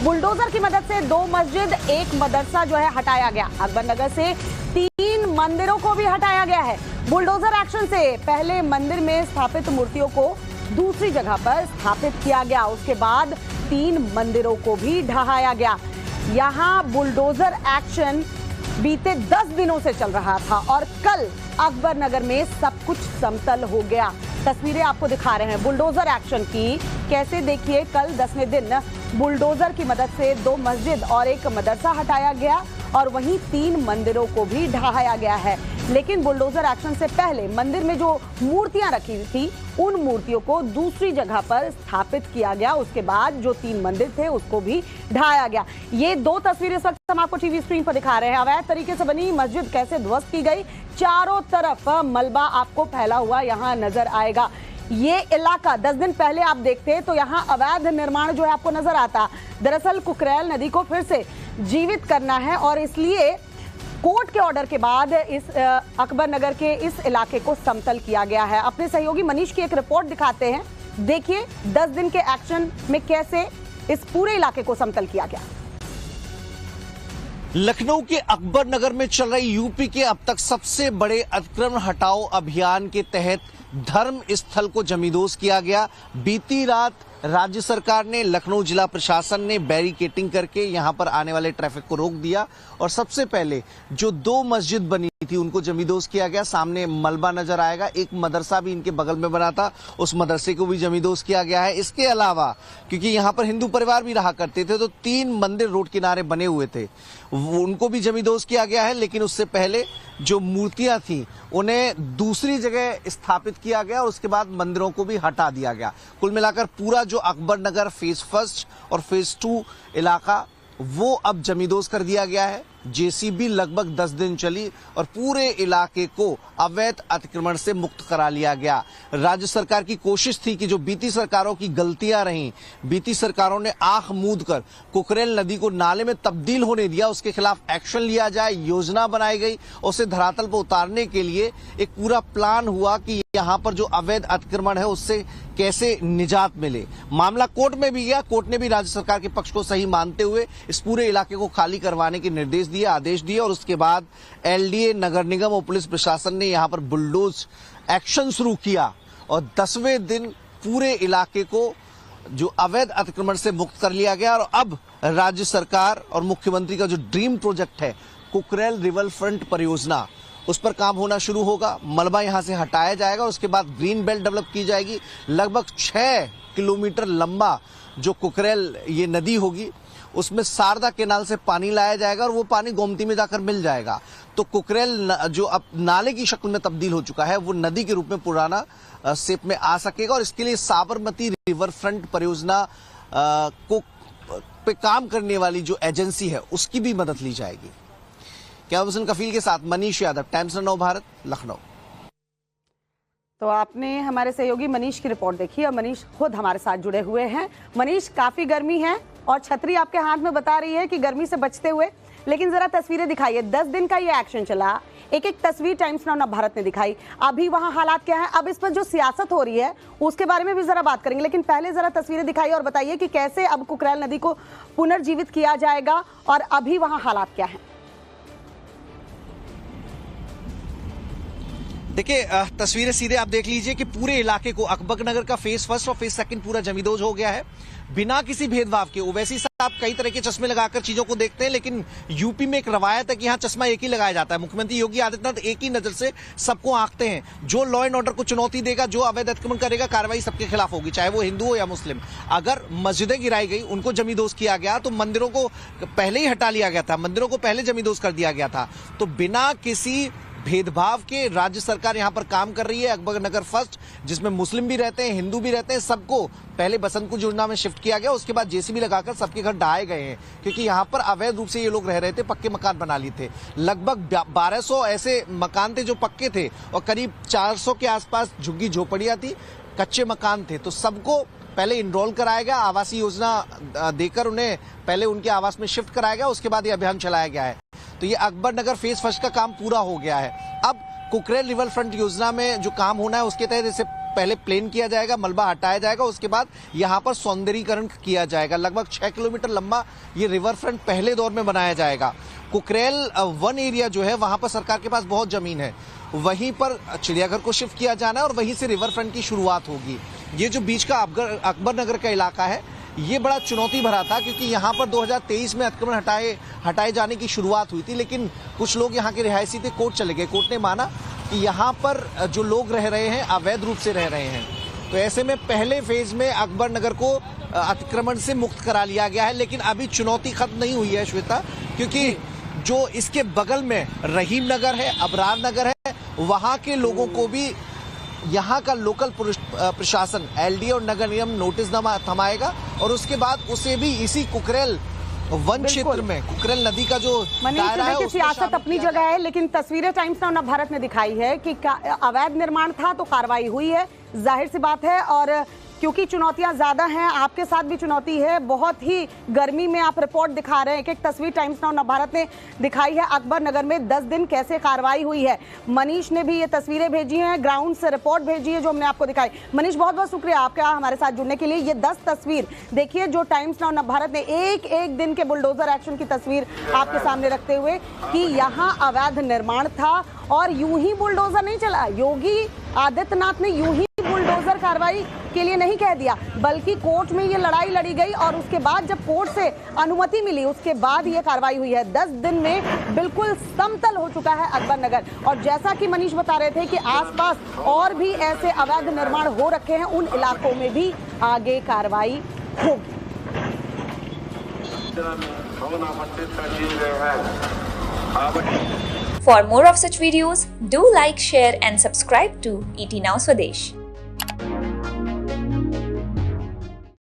Bulldozer की मदद से 2 मस्जिद, 1 मदरसा जो है हटाया गया। अकबर नगर से 3 मंदिरों को भी हटाया गया है। बुलडोजर एक्शन से पहले मंदिर में स्थापित मूर्तियों को दूसरी जगह पर स्थापित किया गया, उसके बाद 3 मंदिरों को भी ढहाया गया। यहां बुलडोजर एक्शन बीते 10 दिनों से चल रहा था और कल अकबर नगर में सब कुछ समतल हो गया। तस्वीरें आपको दिखा रहे हैं बुलडोजर एक्शन की। कैसे देखिए, कल 10वें दिन बुलडोजर की मदद से 2 मस्जिद और 1 मदरसा हटाया गया और वहीं 3 मंदिरों को भी ढहाया गया है। लेकिन बुलडोजर एक्शन से पहले मंदिर में जो मूर्तियां रखी थी उन मूर्तियों को दूसरी जगह पर स्थापित किया गया। उसके बाद जो 3 मंदिर थे उसको भी ढहाया गया। ये 2 तस्वीरें इस वक्त हम आपको टीवी स्क्रीन पर दिखा रहे हैं। अवैध तरीके से बनी मस्जिद कैसे ध्वस्त की गई, चारों तरफ मलबा आपको फैला हुआ यहां नजर आएगा। ये इलाका 10 दिन पहले आप देखते तो यहाँ अवैध निर्माण जो है आपको नजर आता। दरअसल कुकरेल नदी को फिर से जीवित करना है और इसलिए कोर्ट के ऑर्डर के बाद इस अकबर नगर के इस इलाके को समतल किया गया है। अपने सहयोगी मनीष की एक रिपोर्ट दिखाते हैं। देखिए 10 दिन के एक्शन में कैसे इस पूरे इलाके को समतल किया गया। लखनऊ के अकबर नगर में चल रही यूपी के अब तक सबसे बड़े अतिक्रमण हटाओ अभियान के तहत धर्म स्थल को जमींदोज किया गया। बीती रात राज्य सरकार ने, लखनऊ जिला प्रशासन ने बैरिकेटिंग करके यहां पर आने वाले ट्रैफिक को रोक दिया और सबसे पहले जो 2 मस्जिद बनी थी उनको जमींदोज किया गया। सामने मलबा नजर आएगा। एक मदरसा भी इनके बगल में बना था, उस मदरसे को भी जमींदोज किया गया है। इसके अलावा क्योंकि यहां पर हिंदू परिवार भी रहा करते थे तो 3 मंदिर रोड किनारे बने हुए थे, उनको भी जमींदोज किया गया है। लेकिन उससे पहले जो मूर्तियां थी उन्हें दूसरी जगह स्थापित किया गया और उसके बाद मंदिरों को भी हटा दिया गया। कुल मिलाकर पूरा जो अकबर नगर फेज 1 और फेज 2 इलाका वो अब जमींदोज कर दिया गया है। जेसीबी लगभग 10 दिन चली और पूरे इलाके को अवैध अतिक्रमण से मुक्त करा लिया गया। राज्य सरकार की कोशिश थी कि जो बीती सरकारों की गलतियां रहीं, बीती सरकारों ने आंख मूंद कर कुकरेल नदी को नाले में तब्दील होने दिया, उसके खिलाफ एक्शन लिया जाए। योजना बनाई गई, उसे धरातल पर उतारने के लिए एक पूरा प्लान हुआ कि यहाँ पर जो अवैध अतिक्रमण है उससे कैसे निजात मिले। मामला कोर्ट में भी गया। कोर्ट ने भी राज्य सरकार के पक्ष को सही मानते हुए इस पूरे इलाके को खाली करवाने के निर्देश दिए, आदेश दिए और उसके बाद एलडीए, नगर निगम और पुलिस प्रशासन ने यहां पर बुलडोज एक्शन शुरू किया और 10वें दिन पूरे इलाके को जो अवैध अतिक्रमण से मुक्त कर लिया गया। और अब राज्य सरकार और मुख्यमंत्री का जो ड्रीम प्रोजेक्ट है कुकरेल रिवर फ्रंट परियोजना, उस पर काम होना शुरू होगा। मलबा यहां से हटाया जाएगा, उसके बाद ग्रीन बेल्ट डेवलप की जाएगी। लगभग 6 किलोमीटर लंबा जो कुकरेल ये नदी होगी उसमें शारदा केनाल से पानी लाया जाएगा और वो पानी गोमती में जाकर मिल जाएगा। तो कुकरेल जो अब नाले की शक्ल में तब्दील हो चुका है वो नदी के रूप में पुराना शेप में आ सकेगा और इसके लिए साबरमती रिवर फ्रंट परियोजना को पे काम करने वाली जो एजेंसी है उसकी भी मदद ली जाएगी। कैमरामैन कफील के साथ मनीष यादव, टाइम्स नव भारत, लखनऊ। तो आपने हमारे सहयोगी मनीष की रिपोर्ट देखी और मनीष खुद हमारे साथ जुड़े हुए हैं। मनीष, काफी गर्मी है और छतरी आपके हाथ में बता रही है कि गर्मी से बचते हुए, लेकिन जरा तस्वीरें दिखाइए। 10 दिन का ये एक्शन चला, एक एक तस्वीर टाइम्स नाउ भारत ने दिखाई। अभी वहां हालात क्या है, अब इस पर जो सियासत हो रही है उसके बारे में भी जरा बात करेंगे, लेकिन पहले जरा तस्वीरें दिखाइए और बताइए कि कैसे अब कुकरेल नदी को पुनर्जीवित किया जाएगा और अभी वहां हालात क्या है। देखिए तस्वीरें सीधे आप देख लीजिए कि पूरे इलाके को अकबर नगर का फेज 1 और फेज 2 पूरा जमींदोज हो गया है बिना किसी भेदभाव के। ओवैसी साहब कई तरह के चश्मे लगाकर चीजों को देखते हैं, लेकिन यूपी में एक रवायत है कि यहाँ चश्मा एक ही लगाया जाता है। मुख्यमंत्री योगी आदित्यनाथ एक ही नजर से सबको आंकते हैं। जो लॉ एंड ऑर्डर को चुनौती देगा, जो अवैध अतिक्रमण करेगा, कार्रवाई सबके खिलाफ होगी, चाहे वो हिंदू हो या मुस्लिम। अगर मस्जिदें गिराई गई, उनको जमींदोज किया गया, तो मंदिरों को पहले ही हटा लिया गया था, मंदिरों को पहले जमींदोज कर दिया गया था। तो बिना किसी भेदभाव के राज्य सरकार यहां पर काम कर रही है। अकबर नगर फर्स्ट, जिसमें मुस्लिम भी रहते हैं, हिंदू भी रहते हैं, सबको पहले बसंतकुंज योजना में शिफ्ट किया गया, उसके बाद जेसीबी लगाकर सबके घर ढहाए गए हैं, क्योंकि यहां पर अवैध रूप से ये लोग रह रहे थे, पक्के मकान बना लिए थे। लगभग 1200 ऐसे मकान थे जो पक्के थे और करीब 400 के आसपास झुग्गी झोपड़ियां थी, कच्चे मकान थे। तो सबको पहले इनरोल कराया गया, आवासीय योजना देकर उन्हें पहले उनके आवास में शिफ्ट कराया गया, उसके बाद ये अभियान चलाया गया है। तो ये अकबर नगर फेज 1 का काम पूरा हो गया है। अब कुकरेल रिवर फ्रंट योजना में जो काम होना है उसके तहत इसे पहले प्लेन किया जाएगा, मलबा हटाया जाएगा, उसके बाद यहाँ पर सौंदर्यीकरण किया जाएगा। लगभग 6 किलोमीटर लंबा ये रिवर फ्रंट पहले दौर में बनाया जाएगा। कुकरेल वन एरिया जो है वहां पर सरकार के पास बहुत जमीन है, वहीं पर चिड़ियाघर को शिफ्ट किया जाना है और वहीं से रिवर फ्रंट की शुरुआत होगी। ये जो बीच का अकबर नगर का इलाका है ये बड़ा चुनौती भरा था, क्योंकि यहाँ पर 2023 में अतिक्रमण हटाए जाने की शुरुआत हुई थी, लेकिन कुछ लोग यहाँ के रिहायशी थे, कोर्ट चले गए। कोर्ट ने माना कि यहाँ पर जो लोग रह रहे हैं अवैध रूप से रह रहे हैं, तो ऐसे में पहले फेज में अकबर नगर को अतिक्रमण से मुक्त करा लिया गया है। लेकिन अभी चुनौती खत्म नहीं हुई है श्वेता, क्योंकि जो इसके बगल में रहीम नगर है, अबरार नगर है, वहाँ के लोगों को भी यहाँ का लोकल प्रशासन एलडीए और नगर निगम नोटिस थमाएगा और उसके बाद उसे भी इसी कुकरेल वन क्षेत्र में कुकरेल नदी का जो दायरा है उसमें सियासत अपनी जगह है, लेकिन तस्वीरें टाइम्स नाउ नवभारत ने दिखाई है कि अवैध निर्माण था तो कार्रवाई हुई है, जाहिर सी बात है। और क्योंकि चुनौतियां ज्यादा हैं, आपके साथ भी चुनौती है, बहुत ही गर्मी में आप रिपोर्ट दिखा रहे हैं। एक तस्वीर टाइम्स नाउ नवभारत ने दिखाई है अकबर नगर में 10 दिन कैसे कार्रवाई हुई है। मनीष ने भी ये तस्वीरें भेजी हैं, ग्राउंड से रिपोर्ट भेजी है जो हमने आपको दिखाई। मनीष, बहुत बहुत शुक्रिया आपका हमारे साथ जुड़ने के लिए। ये 10 तस्वीर देखिए जो टाइम्स नाउ नवभारत ने एक एक दिन के बुलडोजर एक्शन की तस्वीर आपके सामने रखते हुए कि यहाँ अवैध निर्माण था और यूं ही बुलडोजर नहीं चला। योगी आदित्यनाथ ने यूं ही बुलडोजर कार्रवाई के लिए नहीं कह दिया, बल्कि कोर्ट में ये लड़ाई लड़ी गई और उसके बाद जब कोर्ट से अनुमति मिली उसके बाद ये कार्रवाई हुई है। 10 दिन में बिल्कुल समतल हो चुका है अकबर नगर। और जैसा कि मनीष बता रहे थे कि आसपास और भी ऐसे अवैध निर्माण हो रखे हैं, उन इलाकों में भी आगे कार्रवाई होगी। For more of such videos, do like, share and subscribe to ET Now Swadesh.